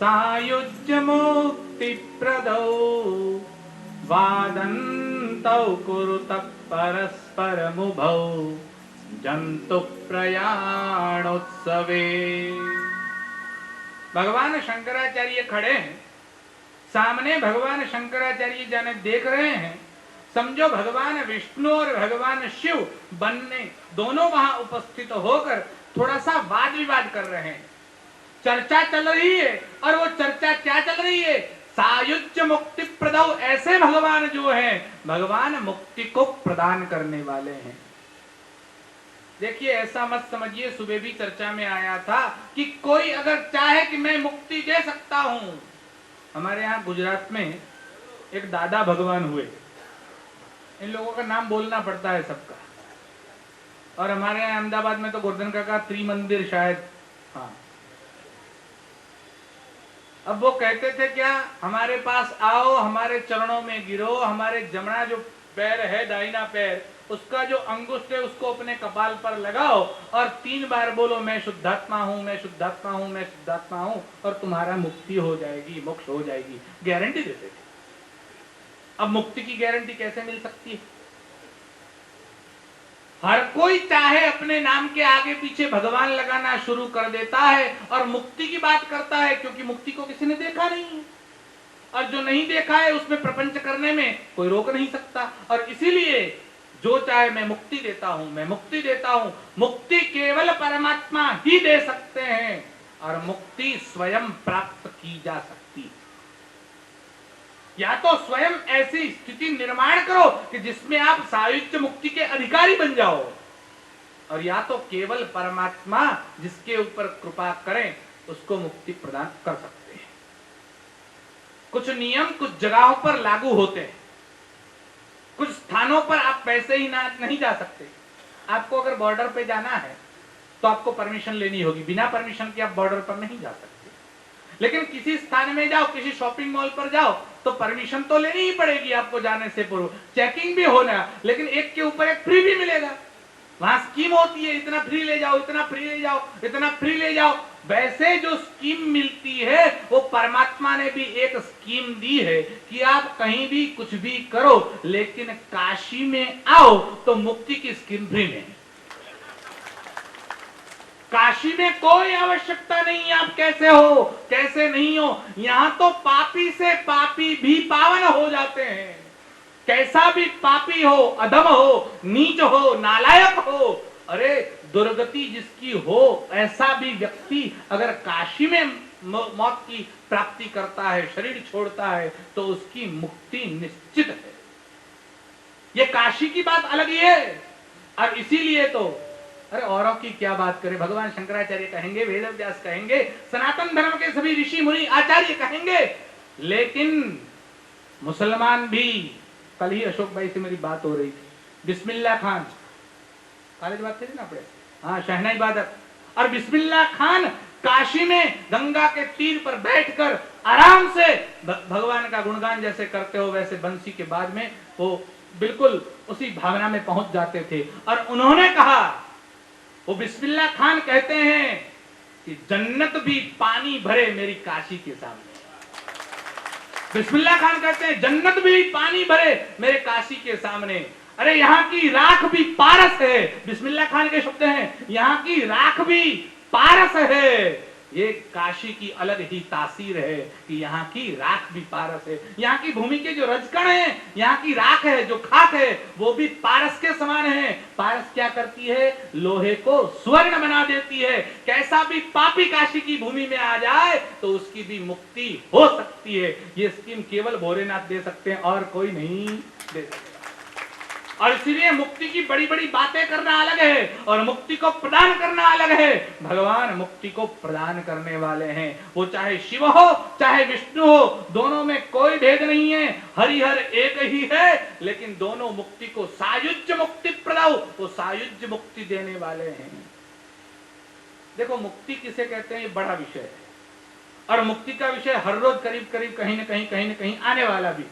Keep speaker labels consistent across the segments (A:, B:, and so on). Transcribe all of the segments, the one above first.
A: सायुज्य मुक्ति प्रदौ वादन्तौ कुरुतः परस्परमुभौ जंतु प्रयाणोत्सवे। भगवान शंकराचार्य खड़े हैं, सामने भगवान शंकराचार्य जाने देख रहे हैं, समझो भगवान विष्णु और भगवान शिव बनने दोनों वहां उपस्थित होकर थोड़ा सा वाद विवाद कर रहे हैं, चर्चा चल रही है। और वो चर्चा क्या चल रही है? सायुज्य मुक्ति प्रदौ, ऐसे भगवान जो हैं, भगवान मुक्ति को प्रदान करने वाले हैं। देखिए, ऐसा मत समझिए, सुबह भी चर्चा में आया था कि कोई अगर चाहे कि मैं मुक्ति दे सकता हूं। हमारे यहाँ गुजरात में एक दादा भगवान हुए, इन लोगों का नाम बोलना पड़ता है सबका, और हमारे यहाँ अहमदाबाद में तो गोवर्धन काका त्रिमंदिर शायद, हाँ। अब वो कहते थे क्या, हमारे पास आओ, हमारे चरणों में गिरो, हमारे जमना जो पैर है, दाहिना पैर, उसका जो अंगुष्ठ है उसको अपने कपाल पर लगाओ और 3 बार बोलो मैं शुद्धात्मा हूं, मैं शुद्धात्मा हूं, मैं शुद्धात्मा हूं, और तुम्हारा मुक्ति हो जाएगी, मोक्ष हो जाएगी, गारंटी देते थे। अब मुक्ति की गारंटी कैसे मिल सकती है? हर कोई चाहे अपने नाम के आगे पीछे भगवान लगाना शुरू कर देता है और मुक्ति की बात करता है, क्योंकि मुक्ति को किसी ने देखा नहीं है, और जो नहीं देखा है उसमें प्रपंच करने में कोई रोक नहीं सकता। और इसीलिए जो चाहे मैं मुक्ति देता हूं, मैं मुक्ति देता हूं। मुक्ति केवल परमात्मा ही दे सकते हैं, और मुक्ति स्वयं प्राप्त की जा सकती है। या तो स्वयं ऐसी स्थिति निर्माण करो कि जिसमें आप सायुज्य मुक्ति के अधिकारी बन जाओ, और या तो केवल परमात्मा जिसके ऊपर कृपा करें उसको मुक्ति प्रदान कर सकते हैं। कुछ नियम कुछ जगहों पर लागू होते हैं, कुछ स्थानों पर आप वैसे ही नहीं जा सकते। आपको अगर बॉर्डर पे जाना है तो आपको परमिशन लेनी होगी, बिना परमिशन के आप बॉर्डर पर नहीं जा सकते। लेकिन किसी स्थान में जाओ, किसी शॉपिंग मॉल पर जाओ तो परमिशन तो लेनी ही पड़ेगी आपको जाने से पूर्व, चेकिंग भी होना, लेकिन एक के ऊपर एक फ्री भी मिलेगा। वहां स्कीम होती है, इतना फ्री ले जाओ, इतना फ्री ले जाओ, इतना फ्री ले जाओ। वैसे जो स्कीम मिलती है वो परमात्मा ने भी एक स्कीम दी है कि आप कहीं भी कुछ भी करो, लेकिन काशी में आओ तो मुक्ति की स्कीम फ्री में है। काशी में कोई आवश्यकता नहीं है आप कैसे हो कैसे नहीं हो, यहां तो पापी से पापी भी पावन हो जाते हैं। कैसा भी पापी हो, अधम हो, नीच हो, नालायक हो, अरे दुर्गति जिसकी हो, ऐसा भी व्यक्ति अगर काशी में मौत की प्राप्ति करता है, शरीर छोड़ता है, तो उसकी मुक्ति निश्चित है। ये काशी की बात अलग ही है। और इसीलिए तो अरे औरों की क्या बात करें, भगवान शंकराचार्य कहेंगे, वेद व्यास कहेंगे, सनातन धर्म के सभी ऋषि मुनि आचार्य कहेंगे, लेकिन मुसलमान भी, कल ही अशोक भाई से मेरी बात हो रही थी, बिस्मिल्लाह खान, कॉलेज बात करी ना अपने, हाँ, शहनाई वादक, और बिस्मिल्लाह खान काशी में गंगा के तीर पर बैठकर आराम से भगवान का गुणगान जैसे करते हो वैसे बंसी के बाद में वो बिल्कुल उसी भावना में पहुंच जाते थे। और उन्होंने कहा, वो बिस्मिल्लाह खान कहते हैं कि जन्नत भी पानी भरे मेरी काशी के सामने। बिस्मिल्लाह खान कहते हैं जन्नत भी पानी भरे मेरे काशी के सामने। अरे यहाँ की राख भी पारस है, बिस्मिल्लाह खान के शब्द हैं, यहाँ की राख भी पारस है। ये काशी की अलग ही तासीर है कि यहाँ की राख भी पारस है। यहाँ की भूमि के जो रजकण है, यहाँ की राख है, जो खाक है, वो भी पारस के समान है। पारस क्या करती है? लोहे को स्वर्ण बना देती है। कैसा भी पापी काशी की भूमि में आ जाए तो उसकी भी मुक्ति हो सकती है। ये स्कीम केवल भोलेनाथ दे सकते हैं और कोई नहीं दे सकता। और इसीलिए मुक्ति की बड़ी बड़ी बातें करना अलग है और मुक्ति को प्रदान करना अलग है। भगवान मुक्ति को प्रदान करने वाले हैं, वो चाहे शिव हो चाहे विष्णु हो, दोनों में कोई भेद नहीं है, हरिहर एक ही है, लेकिन दोनों मुक्ति को सायुज्य मुक्ति प्रदाऊ, वो सायुज्य मुक्ति देने वाले हैं। देखो मुक्ति किसे कहते हैं, ये बड़ा विषय है और मुक्ति का विषय हर रोज करीब करीब कहीं न कहीं आने वाला भी,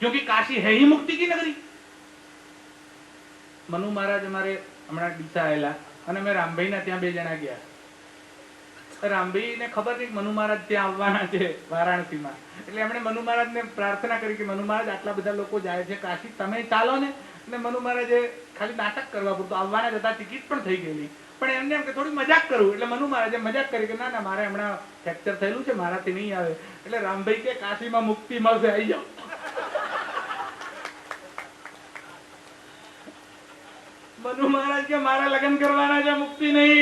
A: क्योंकि काशी है ही मुक्ति की नगरी। मनु महाराज અમારે હમણાં ડીસા આવેલા અને મેં રામભાઈ ના ત્યાં 2 જણા ગયા। રામભાઈ ને ખબર નહીં મનુ મહારાજ ત્યાં આવવાના છે વારાણસીમાં, એટલે એમણે મનુ મહારાજ ને પ્રાર્થના કરી કે મનુ મહારાજ આટલા બધા લોકો જાય છે કાશી, તમે ચાલો ને। અને મનુ મહારાજે ખાલી નાટક કરવા પૂરતું આવવાના જ હતા, ટિકિટ પણ થઈ ગયેલી, પણ એમને એમ કે થોડી મજાક કરું, એટલે મનુ મહારાજે મજાક કરી કે ના ના મારે હમણાં ફ્રેક્ચર થયેલું છે, મારાથી નહીં આવે। એટલે રામભાઈ કે કાશીમાં મુક્તિ મળશે, આવી જાઓ। मनु महाराज के मारा लगन करवाना जो मुक्ति नहीं।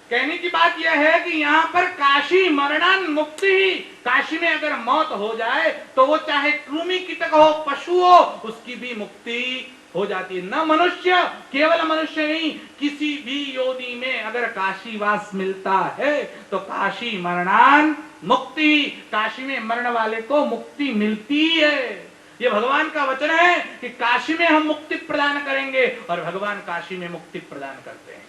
A: कहने की बात यह है कि यहाँ पर काशी मरणान मुक्ति ही, काशी में अगर मौत हो जाए तो वो चाहे कृमि कीटक हो, पशु हो, उसकी भी मुक्ति हो जाती है। न मनुष्य, केवल मनुष्य नहीं, किसी भी योनि में अगर काशीवास मिलता है तो काशी मरणान मुक्ति, काशी में मरण वाले को मुक्ति मिलती है। ये भगवान का वचन है कि काशी में हम मुक्ति प्रदान करेंगे और भगवान काशी में मुक्ति प्रदान करते हैं।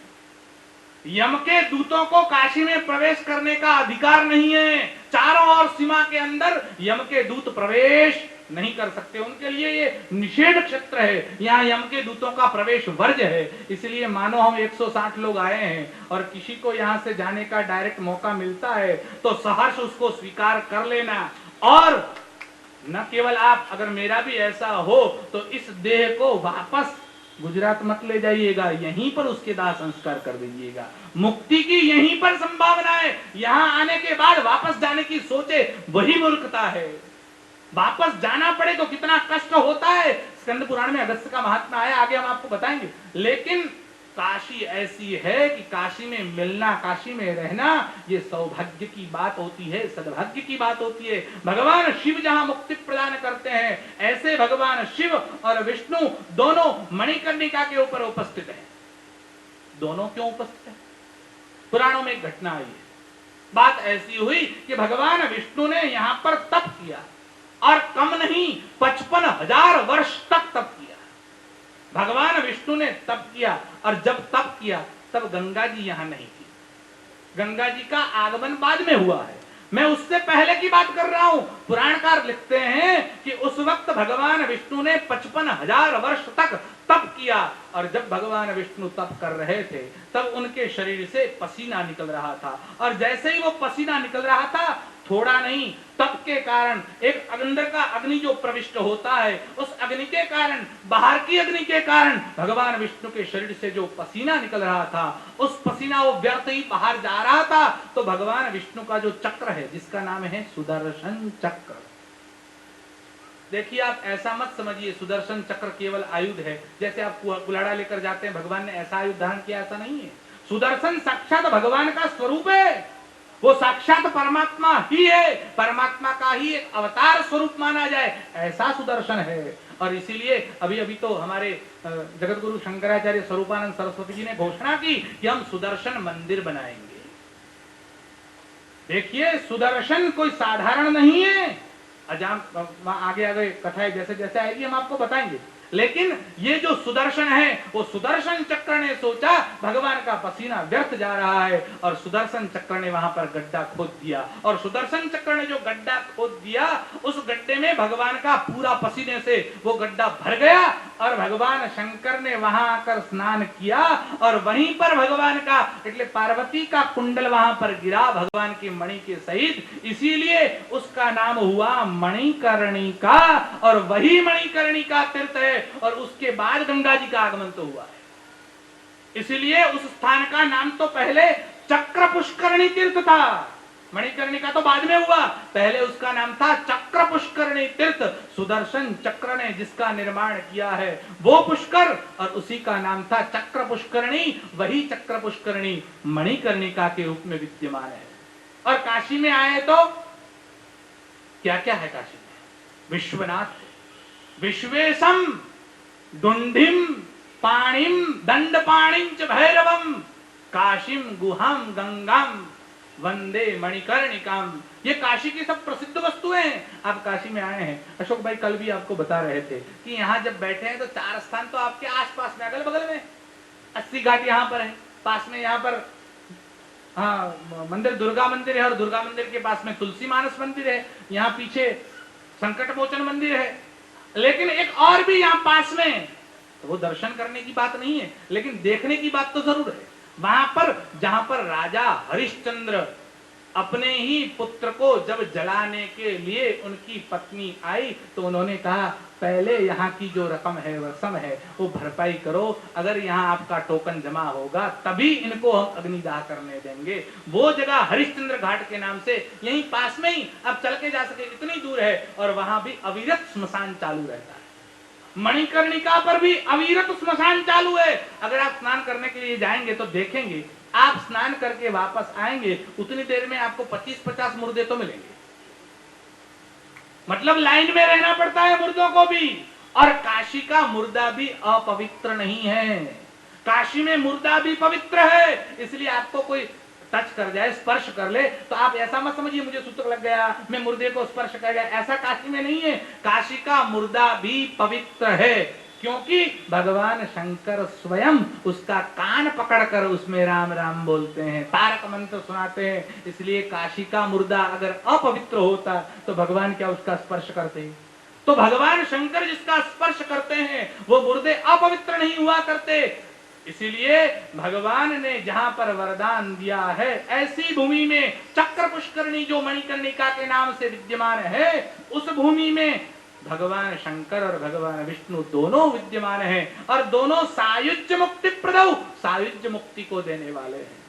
A: यम के दूतों को काशी में प्रवेश करने का अधिकार नहीं है, चारों ओर सीमा के अंदर यम के दूत प्रवेश नहीं कर सकते, उनके लिए ये निषेध क्षेत्र है, यहाँ यम के दूतों का प्रवेश वर्ज है। इसलिए मानो हम 160 लोग आए हैं और किसी को यहाँ से जाने का डायरेक्ट मौका मिलता है तो सहर्ष उसको स्वीकार कर लेना। और न केवल आप, अगर मेरा भी ऐसा हो तो इस देह को वापस गुजरात मत ले जाइएगा, यहीं पर उसके दाह संस्कार कर दीजिएगा। मुक्ति की यहीं पर संभावना है, यहाँ आने के बाद वापस जाने की सोचे वही मूर्खता है। वापस जाना पड़े तो कितना कष्ट होता है, स्कंद पुराण में अगस्त्य का महात्मा है, आगे हम आपको बताएंगे। लेकिन काशी ऐसी है कि काशी में मिलना, काशी में रहना, ये सौभाग्य की बात होती है, सद्भाग्य की बात होती है। भगवान शिव जहां मुक्ति प्रदान करते हैं, ऐसे भगवान शिव और विष्णु दोनों मणिकर्णिका के ऊपर उपस्थित हैं। दोनों क्यों उपस्थित है? पुराणों में एक घटना आई है। बात ऐसी हुई कि भगवान विष्णु ने यहां पर तप किया और कम नहीं 55,000 वर्ष तक तप किया। भगवान विष्णु ने तप किया और जब तप किया तब गंगा जी यहां नहीं थी, गंगा जी का आगमन बाद में हुआ है, मैं उससे पहले की बात कर रहा हूं। पुराणकार लिखते हैं कि उस वक्त भगवान विष्णु ने 55,000 वर्ष तक तप किया और जब भगवान विष्णु तप कर रहे थे तब उनके शरीर से पसीना निकल रहा था और जैसे ही वो पसीना निकल रहा था, थोड़ा नहीं, तप के कारण एक अंदर का अग्नि जो प्रविष्ट होता है, उस अग्नि के कारण, बाहर की अग्नि के कारण भगवान विष्णु के शरीर से जो पसीना निकल रहा था, उस पसीना वो व्यर्थ ही बाहर जा रहा था। तो भगवान विष्णु का जो चक्र है, जिसका नाम है सुदर्शन चक्र, देखिए आप ऐसा मत समझिए सुदर्शन चक्र केवल आयुध है, जैसे आप कुलाड़ा लेकर जाते हैं, भगवान ने ऐसा आयुध धारण किया, ऐसा नहीं है। सुदर्शन साक्षात भगवान का स्वरूप है, वो साक्षात परमात्मा ही है, परमात्मा का ही एक अवतार स्वरूप माना जाए, ऐसा सुदर्शन है। और इसीलिए अभी अभी तो हमारे जगत गुरु शंकराचार्य स्वरूपानंद सरस्वती जी ने घोषणा की कि हम सुदर्शन मंदिर बनाएंगे। देखिए सुदर्शन कोई साधारण नहीं है, आगे आगे कथाएं जैसे जैसे आएगी हम आपको बताएंगे। लेकिन ये जो सुदर्शन है, वो सुदर्शन चक्र ने सोचा भगवान का पसीना व्यर्थ जा रहा है और सुदर्शन चक्र ने वहां पर गड्ढा खोद दिया और सुदर्शन चक्र ने जो गड्ढा खोद दिया, उस गड्ढे में भगवान का पूरा पसीने से वो गड्ढा भर गया और भगवान शंकर ने वहां आकर स्नान किया और वहीं पर भगवान का, એટલે पार्वती का कुंडल वहां पर गिरा भगवान की मणि के सहित, इसीलिए उसका नाम हुआ मणिकर्णिका और वही मणिकर्णिका तीर्थ है और उसके बाद गंगा जी का आगमन तो हुआ है। इसीलिए उस स्थान का नाम तो पहले चक्र पुष्करणी तीर्थ था, मणिकर्णिका तो बाद में हुआ, पहले उसका नाम था चक्र पुष्करणी तीर्थ। सुदर्शन चक्र ने जिसका निर्माण किया है वो पुष्कर और उसी का नाम था चक्र पुष्करणी, वही चक्र पुष्करणी मणिकर्णिका के रूप में विद्यमान है। और काशी में आए तो क्या क्या है काशी में? विश्वनाथ, विश्वेशम डुंडिम पाणिम दंड पाणिंच भैरवम काशीम गुहाम गंगाम वंदे मणिकर्णिकाम। ये काशी की सब प्रसिद्ध वस्तुएं हैं। आप काशी में आए हैं, अशोक भाई कल भी आपको बता रहे थे कि यहाँ जब बैठे हैं तो 4 स्थान तो आपके आसपास में, अगल बगल में 80 घाट यहाँ पर है, पास में यहाँ पर हाँ मंदिर दुर्गा मंदिर है, और दुर्गा मंदिर के पास में तुलसी मानस मंदिर है, यहाँ पीछे संकट मोचन मंदिर है। लेकिन एक और भी यहाँ पास में, तो वो दर्शन करने की बात नहीं है, लेकिन देखने की बात तो जरूर है। वहां पर जहां पर राजा हरिश्चंद्र अपने ही पुत्र को जब जलाने के लिए उनकी पत्नी आई तो उन्होंने कहा पहले यहाँ की जो रकम है रसम है वो भरपाई करो, अगर यहाँ आपका टोकन जमा होगा तभी इनको हम अग्निदाह करने देंगे। वो जगह हरिश्चंद्र घाट के नाम से यहीं पास में ही, अब चल के जा सके इतनी दूर है, और वहां भी अविरत श्मशान चालू रहता है। मणिकर्णिका पर भी अविरत श्मशान चालू है। अगर आप स्नान करने के लिए जाएंगे तो देखेंगे, आप स्नान करके वापस आएंगे उतनी देर में आपको 25-50 मुर्दे तो मिलेंगे। मतलब लाइन में रहना पड़ता है मुर्दों को भी। और काशी का मुर्दा भी अपवित्र नहीं है, काशी में मुर्दा भी पवित्र है। इसलिए आपको कोई टच कर जाए, स्पर्श कर ले, तो आप ऐसा मत समझिए मुझे सूत्र लग गया, मैं मुर्दे को स्पर्श कर गया, ऐसा काशी में नहीं है। काशी का मुर्दा भी पवित्र है, क्योंकि भगवान शंकर स्वयं उसका कान पकड़कर उसमें राम राम बोलते हैं, तारक मंत्र सुनाते हैं। इसलिए काशी का मुर्दा अगर अपवित्र होता तो भगवान क्या उसका स्पर्श करते? तो भगवान शंकर जिसका स्पर्श करते हैं वो मुर्दे अपवित्र नहीं हुआ करते। इसीलिए भगवान ने जहां पर वरदान दिया है, ऐसी भूमि में चक्र पुष्करणी जो मणिकर्णिका के नाम से विद्यमान है, उस भूमि में भगवान शंकर और भगवान विष्णु दोनों विद्यमान हैं, और दोनों सायुज्य मुक्ति प्रदौ, सायुज्य मुक्ति को देने वाले हैं।